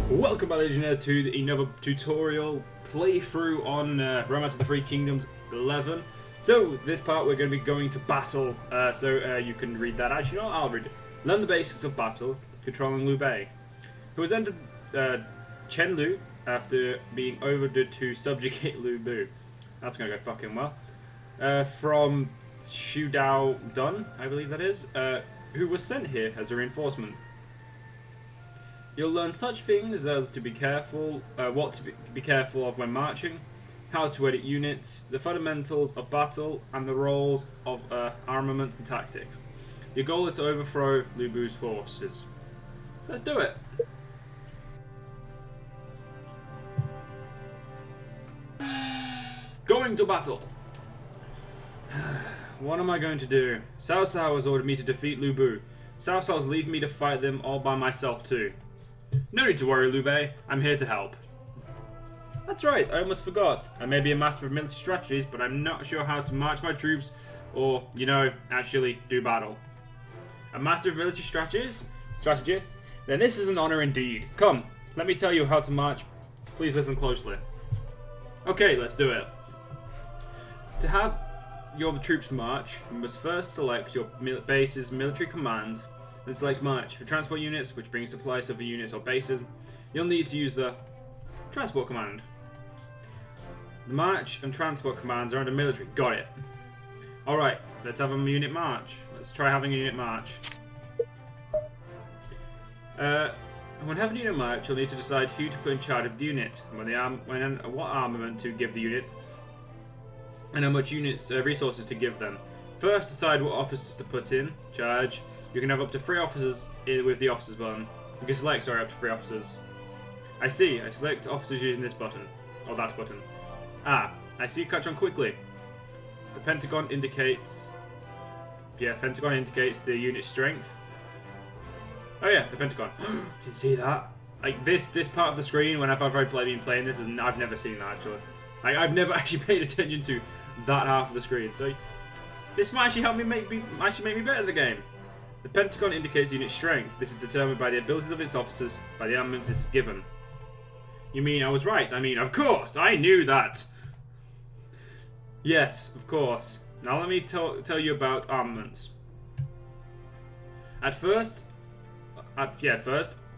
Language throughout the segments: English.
Welcome, my Legionnaires, to another tutorial playthrough on Romance of the Three Kingdoms 11. So, this part we're going to be going to battle, you can read that. Actually, no, I'll read it. Learn the basics of battle, controlling Liu Bei, who has entered Chenlu after being ordered to subjugate Liu Bu. That's going to go fucking well. From Xu Dao Dun, I believe that is, who was sent here as a reinforcement. You'll learn such things as to be careful, what to be careful of when marching, how to edit units, the fundamentals of battle, and the roles of armaments and tactics. Your goal is to overthrow Liu Bu's forces. So let's do it. Going to battle. What am I going to do? Cao Cao has ordered me to defeat Liu Bu. Cao Cao's leaving me to fight them all by myself too. No need to worry, Liu Bei. I'm here to help. That's right, I almost forgot. I may be a master of military strategies, but I'm not sure how to march my troops or, actually do battle. A master of military strategy? Then this is an honor indeed. Come, let me tell you how to march. Please listen closely. Okay, let's do it. To have your troops march, you must first select your base's military command, then select march. For transport units, which bring supplies to other units or bases, you'll need to use the transport command. The march and transport commands are under military. Got it. Alright, let's have a unit march. Let's try having a unit march. When having a unit march, you'll need to decide who to put in charge of the unit, what armament to give the unit, and how much resources to give them. First, decide what officers to put in charge. You can have up to 3 officers with the officers button. You can select, up to 3 officers. I see. I select officers using this button. Or that button. Ah, I see you catch on quickly. The pentagon indicates... Yeah, pentagon indicates the unit's strength. Oh yeah, the pentagon. Did you see that? Like, this part of the screen, whenever I've been playing this, I've never seen that, actually. Like, I've never actually paid attention to that half of the screen. So, this might actually help me make me better at the game. The pentagon indicates the unit's strength. This is determined by the abilities of its officers, by the armaments it's given. You mean I was right? I mean, of course! I knew that! Yes, of course. Now let me tell you about armaments. At first,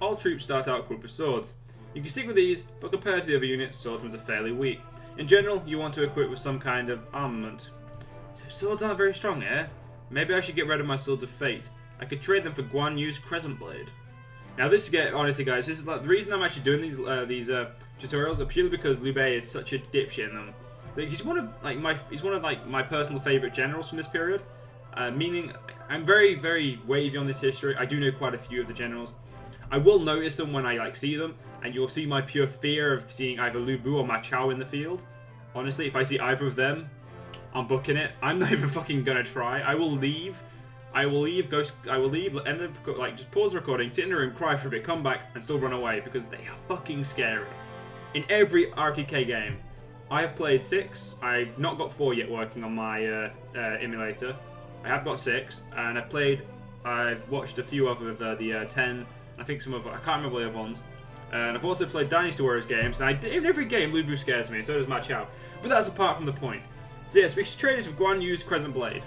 all troops start out equipped with swords. You can stick with these, but compared to the other units, swordsmen are fairly weak. In general, you want to equip with some kind of armament. So swords aren't very strong, eh? Maybe I should get rid of my swords of fate. I could trade them for Guan Yu's crescent blade. Now honestly guys, this is like the reason I'm actually doing these tutorials are purely because Liu Bei is such a dipshit in them. Like, he's one of my personal favourite generals from this period. Meaning I'm very, very wavy on this history. I do know quite a few of the generals. I will notice them when I see them, and you'll see my pure fear of seeing either Liu Bu or Ma Chao in the field. Honestly, if I see either of them, I'm booking it. I'm not even fucking gonna try. I will leave, end just pause the recording, sit in the room, cry for a bit, come back, and still run away, because they are fucking scary. In every RTK game, I have played 6, I've not got 4 yet working on my emulator. I have got 6, and I've watched a few of the 10, I think some of, I can't remember the other ones. And I've also played Dynasty Warriors games, and in every game, Liu Bu scares me, so does Ma Chao. But that's apart from the point. So yes, we should trade it with Guan Yu's crescent blade.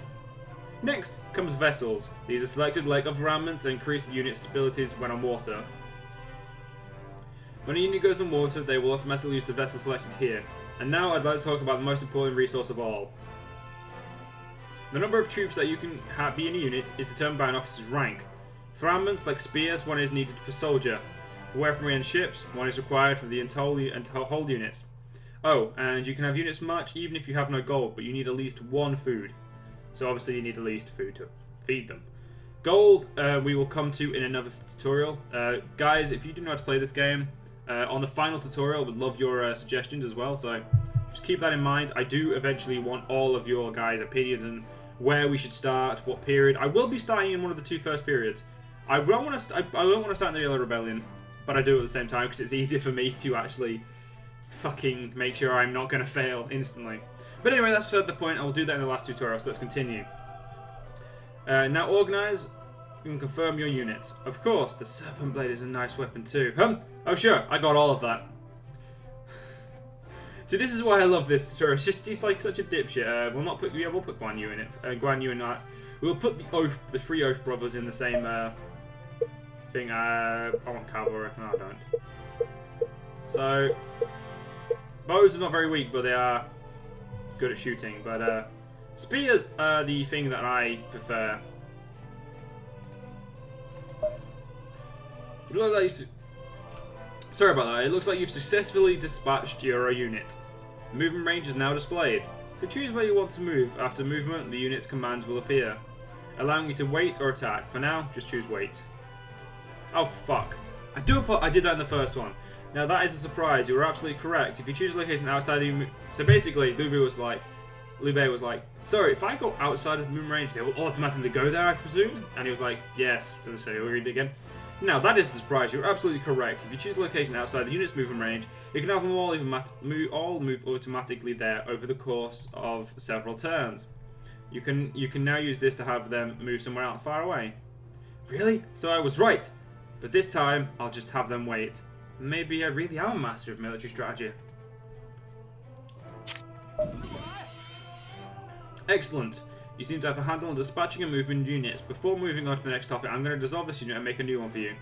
Next comes vessels. These are selected like other armaments and increase the unit's abilities when on water. When a unit goes on water, they will automatically use the vessel selected here. And now I'd like to talk about the most important resource of all. The number of troops that you can be in a unit is determined by an officer's rank. For armaments like spears, 1 is needed per soldier. For weaponry and ships, 1 is required for the whole units. Oh, and you can have units march even if you have no gold, but you need at least 1 food. So obviously you need at least food to feed them. Gold, we will come to in another tutorial. Guys, if you do know how to play this game, on the final tutorial, I would love your suggestions as well, so just keep that in mind. I do eventually want all of your guys' opinions and where we should start, what period. I will be starting in one of the 2 first periods. I don't want to start in the Yellow Rebellion, but I do at the same time because it's easier for me to actually fucking make sure I'm not going to fail instantly. But anyway, that's beside the point. I will do that in the last tutorial, so let's continue. Now organize You can confirm your units. Of course, the Serpent Blade is a nice weapon too. Oh sure, I got all of that. See, this is why I love this tourist. He's like such a dipshit. We'll put Guan Yu in it. Guan Yu and I. We'll put the three Oath brothers in the same thing. I want cavalry. No, I don't. So, bows are not very weak, but they are good at shooting. But spears are the thing that I prefer. It looks like sorry about that. It looks like you've successfully dispatched your unit. The movement range is now displayed. So choose where you want to move. After movement, the unit's command will appear, allowing you to wait or attack. For now, just choose wait. Oh fuck! I did that in the first one. Now that is a surprise. You were absolutely correct. If you choose a location outside the so basically, Liu Bei was like, sorry, if I go outside of the movement range, they will automatically go there, I presume. And he was like, yes. So he'll read it again. Now, that is a surprise. You're absolutely correct. If you choose a location outside the unit's movement range, you can have them all move automatically there over the course of several turns. You can now use this to have them move somewhere else far away. Really? So I was right. But this time, I'll just have them wait. Maybe I really am a master of military strategy. Excellent. You seem to have a handle on dispatching and moving units. Before moving on to the next topic, I'm going to dissolve this unit and make a new one for you.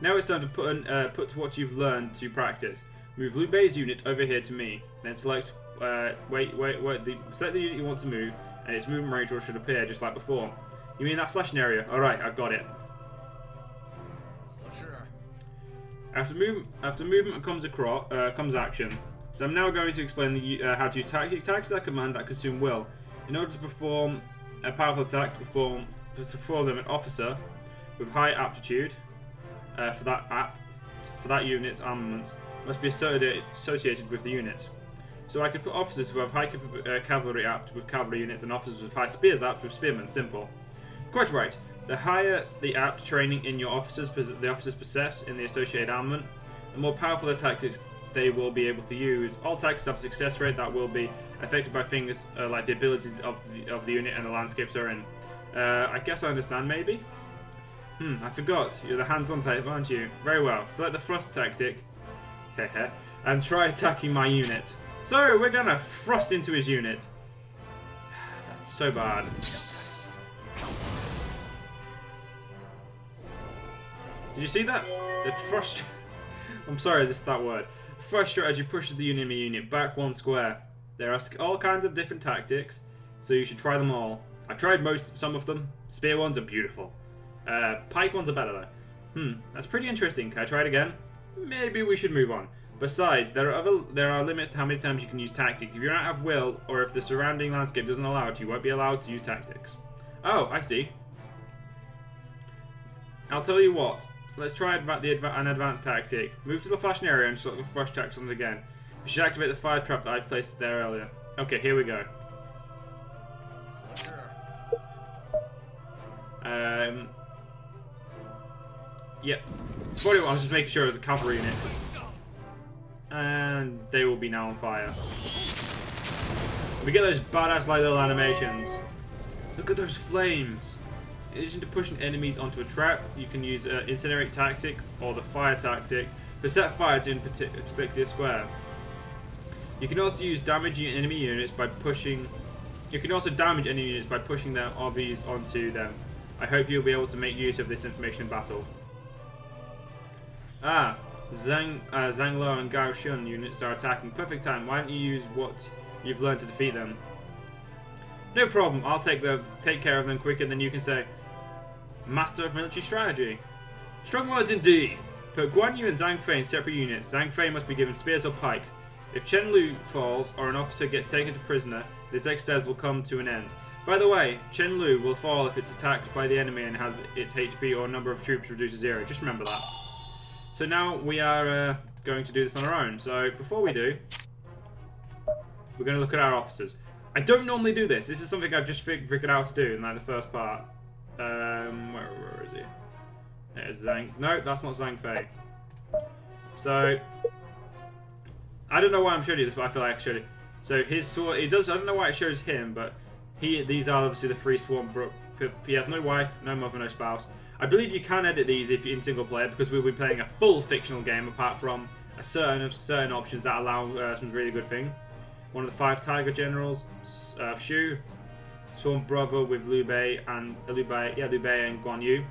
Now it's time to put what you've learned to practice. Move Liu Bei's unit over here to me. Then select select the unit you want to move, and its movement range should appear just like before. You mean that flashing area? Alright, I've got it. Sure. After movement comes action. So I'm now going to explain how to use tactics. Tactics are a command that consume will. In order to perform a powerful attack, to perform them, an officer with high aptitude for that unit's armaments must be associated with the unit. So I could put officers who have high cavalry apt with cavalry units and officers with high spears apt with spearmen. Simple. Quite right. The higher the apt training in your officers possess in the associated armament, the more powerful the tactics they will be able to use. All tactics have a success rate that will be affected by things like the abilities of the unit and the landscapes they're in. I guess I understand, maybe? I forgot. You're the hands-on type, aren't you? Very well. Select the thrust tactic. And try attacking my unit. So, we're gonna thrust into his unit. That's so bad. Did you see that? The thrust... I'm sorry, just that word. Thrust strategy pushes the enemy unit back one square. There are all kinds of different tactics, so you should try them all. I've tried some of them. Spear ones are beautiful. Pike ones are better though. That's pretty interesting. Can I try it again? Maybe we should move on. Besides, there are limits to how many times you can use tactics. If you're out of will, or if the surrounding landscape doesn't allow it, you won't be allowed to use tactics. Oh, I see. I'll tell you what. Let's try an advanced tactic. Move to the flashing area and select the thrust tactics again. You should activate the fire trap that I placed there earlier. Okay, here we go. Yep. I was just making sure it was a cavalry unit. And they will be now on fire. We get those badass like little animations. Look at those flames. In addition to pushing enemies onto a trap, you can use incinerate tactic or the fire tactic to set fire to a particular square. You can also use damaging enemy units by pushing. You can also damage enemy units by pushing their RVs onto them. I hope you'll be able to make use of this information in battle. Zhang Lo and Gao Shun units are attacking. Perfect time. Why don't you use what you've learned to defeat them? No problem. I'll take care of them quicker than you can say. Master of military strategy. Strong words indeed. Put Guan Yu and Zhang Fei in separate units. Zhang Fei must be given spears or pikes. If Chen Lu falls or an officer gets taken to prisoner, this exercise will come to an end. By the way, Chen Lu will fall if it's attacked by the enemy and has its HP or number of troops reduced to 0. Just remember that. So now we are going to do this on our own. So before we do, we're going to look at our officers. I don't normally do this. This is something I've just figured out to do in like the first part. Where is he? There's Zhang. No, that's not Zhang Fei. So I don't know why I'm showing you this, but I feel like I showed it. So his sword. It does. I don't know why it shows him, but these are obviously the three sworn He has no wife, no mother, no spouse. I believe you can edit these if you're in single player because we'll be playing a full fictional game apart from certain options that allow some really good thing. One of the 5 Tiger Generals, Shu, sworn brother with Liu Bei and Guan Yu.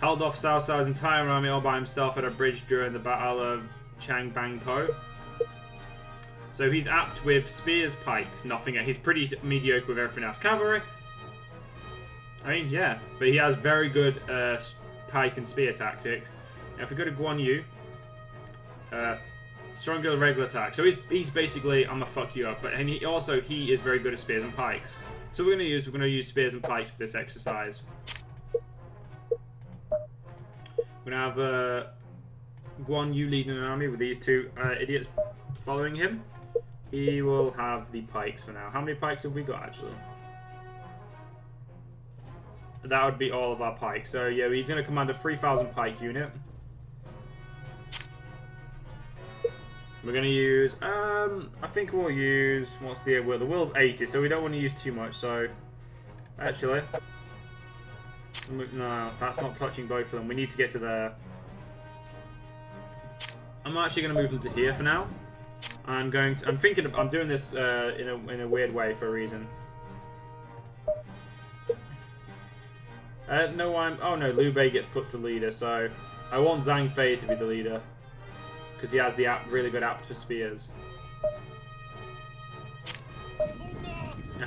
Held off Cao Cao's entire army all by himself at a bridge during the Battle of Changbangpo. So he's apt with spears, pikes, nothing. He's pretty mediocre with everything else. Cavalry. I mean, yeah, but he has very good pike and spear tactics. Now, if we go to Guan Yu, stronger regular attack. So he's basically, I'm gonna fuck you up. But and he is very good at spears and pikes. So we're gonna use spears and pikes for this exercise. We're gonna have Guan Yu leading an army with these 2 idiots following him. He will have the pikes for now. How many pikes have we got actually? That would be all of our pikes. So yeah, he's going to command a 3,000 pike unit. We're going to use, I think we'll use, what's the will? The will's 80, so we don't want to use too much. So actually, no, that's not touching both of them. We need to get to there. I'm actually going to move them to here for now. I'm doing this in a weird way for a reason. Oh no, Liu Bei gets put to leader, so I want Zhang Fei to be the leader because he has the really good apt for spears.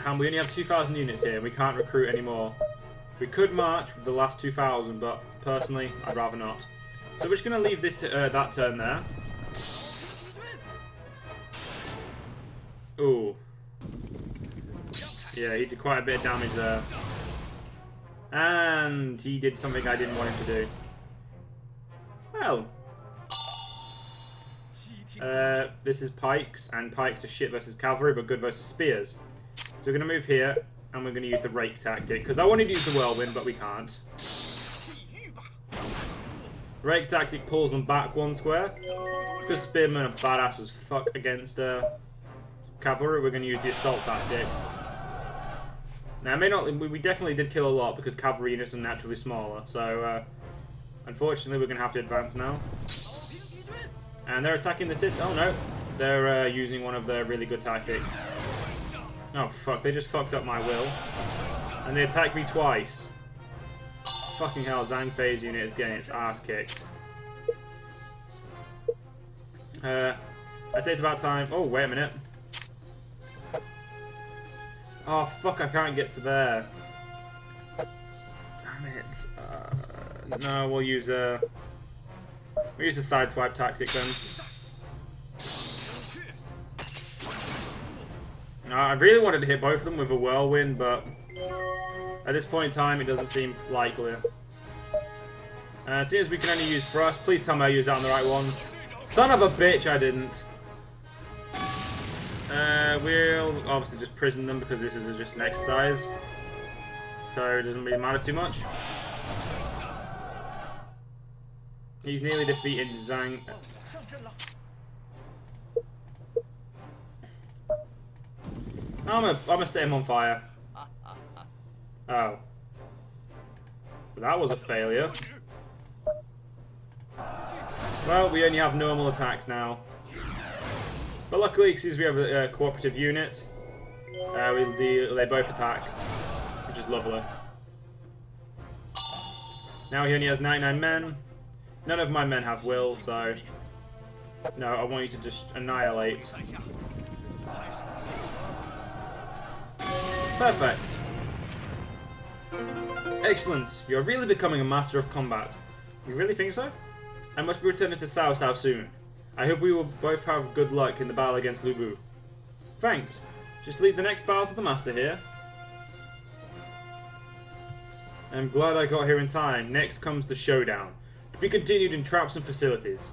And we only have 2,000 units here, and we can't recruit anymore. We could march with the last 2,000, but personally, I'd rather not. So we're just going to leave this that turn there. Ooh. Yeah, he did quite a bit of damage there. And he did something I didn't want him to do. Well. This is pikes, and pikes are shit versus cavalry, but good versus spears. So we're going to move here, and we're going to use the rake tactic, because I wanted to use the whirlwind, but we can't. Rake tactic pulls them back 1 square. Because spearmen are badass as fuck against cavalry, we're going to use the assault tactic. Now, we definitely did kill a lot because cavalry units are naturally smaller, so unfortunately we're going to have to advance now. And they're attacking the city. Oh no, they're using one of their really good tactics. Oh fuck, they just fucked up my will. And they attacked me twice. Fucking hell, Zhang Fei's unit is getting its ass kicked. I'd say it's about time. Oh, wait a minute. Oh fuck, I can't get to there. Damn it. No, we'll use a sideswipe tactic then. I really wanted to hit both of them with a whirlwind, but at this point in time, it doesn't seem likely. Seeing as we can only use thrust, please tell me I used that on the right one. Son of a bitch, I didn't. We'll obviously just prison them because this is just an exercise. So it doesn't really matter too much. He's nearly defeated Zhang. I'm gonna set him on fire. Oh. That was a failure. Well, we only have normal attacks now. But luckily, since we have a cooperative unit, they both attack, which is lovely. Now he only has 99 men. None of my men have will, so... No, I want you to just annihilate. Perfect. Excellent. You're really becoming a master of combat. You really think so? I must be returning to Cao Cao soon. I hope we will both have good luck in the battle against Lu Bu. Thanks. Just lead the next battle to the master here. I'm glad I got here in time. Next comes the showdown. To be continued in traps and facilities.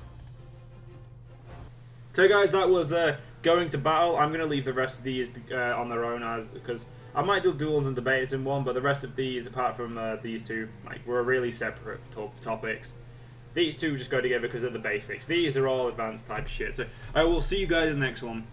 So guys, that was going to battle. I'm going to leave the rest of these on their own because I might do duels and debates in one, but the rest of these, apart from these two, were really separate topics. These two just go together because they're the basics. These are all advanced type shit. So I will see you guys in the next one.